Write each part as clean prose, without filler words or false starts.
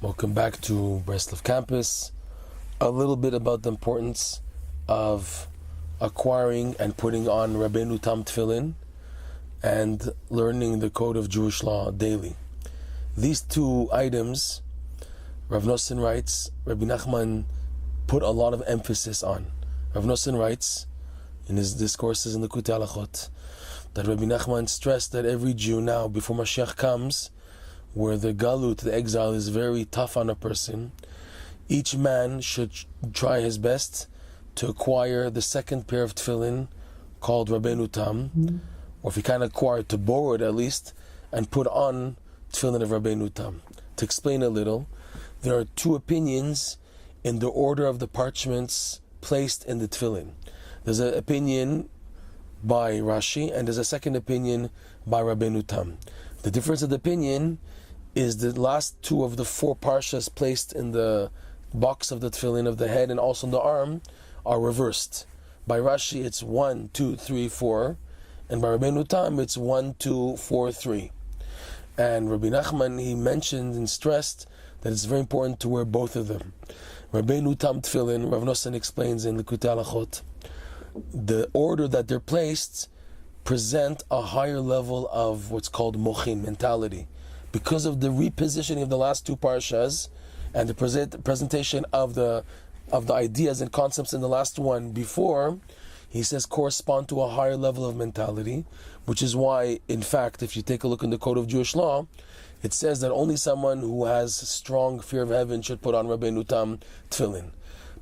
Welcome back to Breslov campus. A little bit about the importance of acquiring and putting on Rabbeinu Tam Tefillin and learning the code of Jewish law daily. These two items, Rav Nosson writes, Rebbe Nachman put a lot of emphasis on. Rav Nosson writes in his discourses in the Likutei Halachot that Rebbe Nachman stressed that every Jew now, before Mashiach comes, where the galut, the exile, is very tough on a person, each man should try his best to acquire the second pair of tefillin called Rabbeinu Tam, or if he can't acquire it, to borrow it at least, and put on tefillin of Rabbeinu Tam. To explain a little, there are two opinions in the order of the parchments placed in the tefillin. There's an opinion by Rashi, and there's a second opinion by Rabbeinu Tam. The difference of the opinion is the last two of the four parshas placed in the box of the tefillin of the head and also in the arm are reversed. By Rashi it's 1, 2, 3, 4, and by Rabbeinu Tam it's 1, 2, 4, 3. And Rebbe Nachman, he mentioned and stressed that it's very important to wear both of them. Rabbeinu Tam tefillin, Rav Nosson explains in Likutei Halachot, the order that they're placed present a higher level of what's called mochin, mentality. Because of the repositioning of the last two parshas and the presentation of the ideas and concepts in the last one before, he says correspond to a higher level of mentality, which is why, in fact, if you take a look in the code of Jewish law, it says that only someone who has strong fear of heaven should put on Rabbeinu Tam tefillin.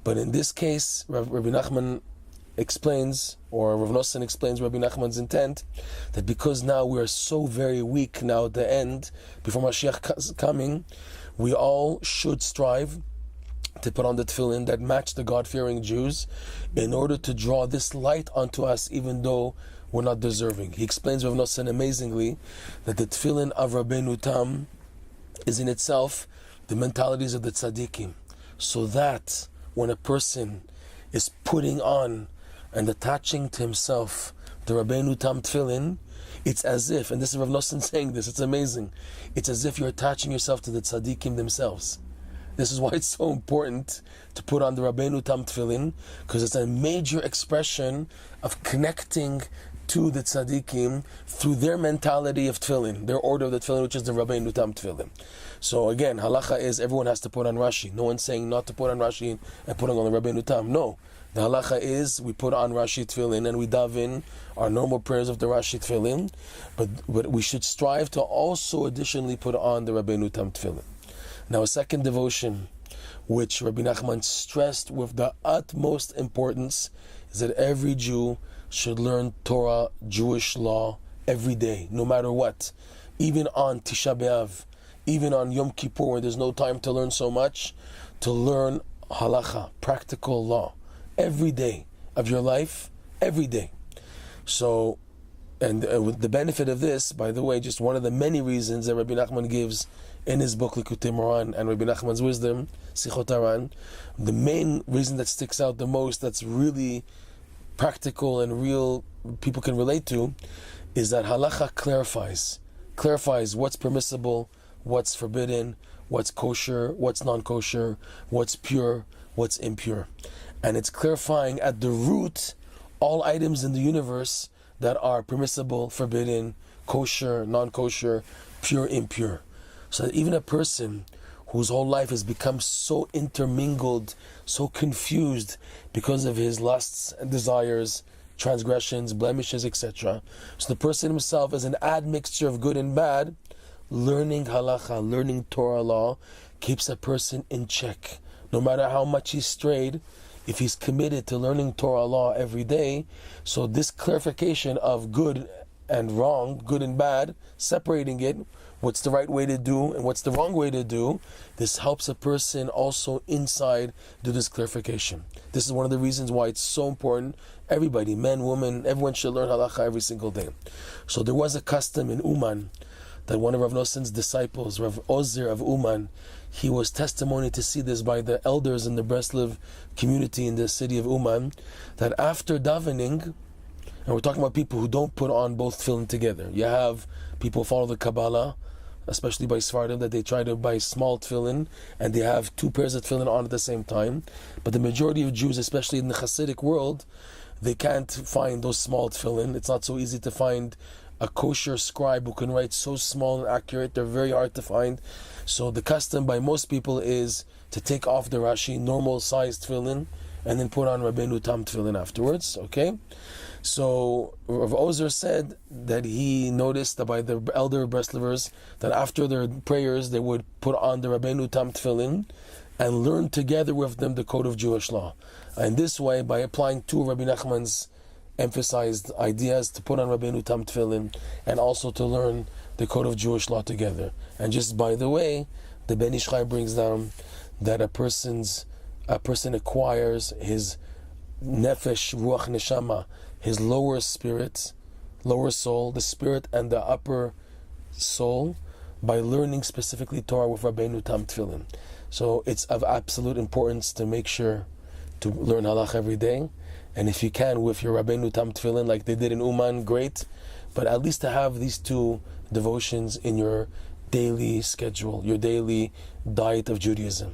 But in this case, Rebbe Nachman explains, or Rav Nosson explains Rebbe Nachman's intent, that because now we are so very weak now at the end, before Mashiach is coming, we all should strive to put on the tefillin that match the God-fearing Jews in order to draw this light onto us even though we're not deserving. He explains, Rav Nosson, amazingly, that the tefillin of Rabbeinu Tam is in itself the mentalities of the tzaddikim, so that when a person is putting on and attaching to himself the Rabbeinu Tam tefillin, it's as if, and this is Rav Nosson saying this, it's amazing, it's as if you're attaching yourself to the tzaddikim themselves. This is why it's so important to put on the Rabbeinu Tam tefillin, because it's a major expression of connecting to the tzaddikim through their mentality of tefillin, their order of the tefillin, which is the Rabbeinu Tam tefillin. So again, halacha is everyone has to put on Rashi. No one's saying not to put on Rashi and putting on the Rabbeinu Tam. No. The halacha is we put on Rashi tefillin and we daven our normal prayers of the Rashi tefillin, but we should strive to also additionally put on the Rabbeinu Tam tefillin. Now, a second devotion which Rebbe Nachman stressed with the utmost importance is that every Jew should learn Torah, Jewish law, every day, no matter what. Even on Tisha B'Av, even on Yom Kippur, where there's no time to learn so much, to learn halacha, practical law, every day of your life, every day. So, and with the benefit of this, by the way, just one of the many reasons that Rebbe Nachman gives in his book Likutei Moran and Rebbe Nachman's wisdom, Sichot Haran, the main reason that sticks out the most, that's really practical and real, people can relate to, is that halacha clarifies what's permissible, what's forbidden, what's kosher, what's non-kosher, what's pure, what's impure. And it's clarifying at the root all items in the universe that are permissible, forbidden, kosher, non-kosher, pure, impure. So that even a person whose whole life has become so intermingled, so confused because of his lusts and desires, transgressions, blemishes, etc. So the person himself is an admixture of good and bad. Learning halacha, learning Torah law, keeps a person in check. No matter how much he's strayed, if he's committed to learning Torah law every day, so this clarification of good and wrong, good and bad, separating it, what's the right way to do and what's the wrong way to do, this helps a person also inside do this clarification. This is one of the reasons why it's so important. Everybody, men, women, everyone should learn halacha every single day. So there was a custom in Uman that one of Rav Nosson's disciples, Rav Ozer of Uman, he was testimony to see this by the elders in the Breslov community in the city of Uman, that after davening, and we're talking about people who don't put on both tefillin together. You have people follow the Kabbalah, especially by Sephardim, that they try to buy small tefillin and they have 2 pairs of tefillin on at the same time. But the majority of Jews, especially in the Hasidic world, they can't find those small tefillin. It's not so easy to find a kosher scribe who can write so small and accurate. They're very hard to find. So the custom by most people is to take off the Rashi, normal sized tefillin, and then put on Rabbeinu Tam tefillin afterwards. Okay? So Rav Ozer said that he noticed that by the elder Breslovers that after their prayers they would put on the Rabbeinu Tam tefillin and learn together with them the code of Jewish law. And this way, by applying 2 of Rebbe Nachman's emphasized ideas, to put on Rabbeinu Tam tefillin and also to learn the code of Jewish law together. And just by the way, the Ben Ish Chai brings down that a person acquires his nefesh, ruach, neshama, his lower spirit, lower soul, the spirit and the upper soul, by learning specifically Torah with Rabbeinu Tam tefillin. So it's of absolute importance to make sure to learn Halacha every day. And if you can, with your Rabbeinu Tam tefillin, like they did in Uman, great. But at least to have these 2 devotions in your daily schedule, your daily diet of Judaism.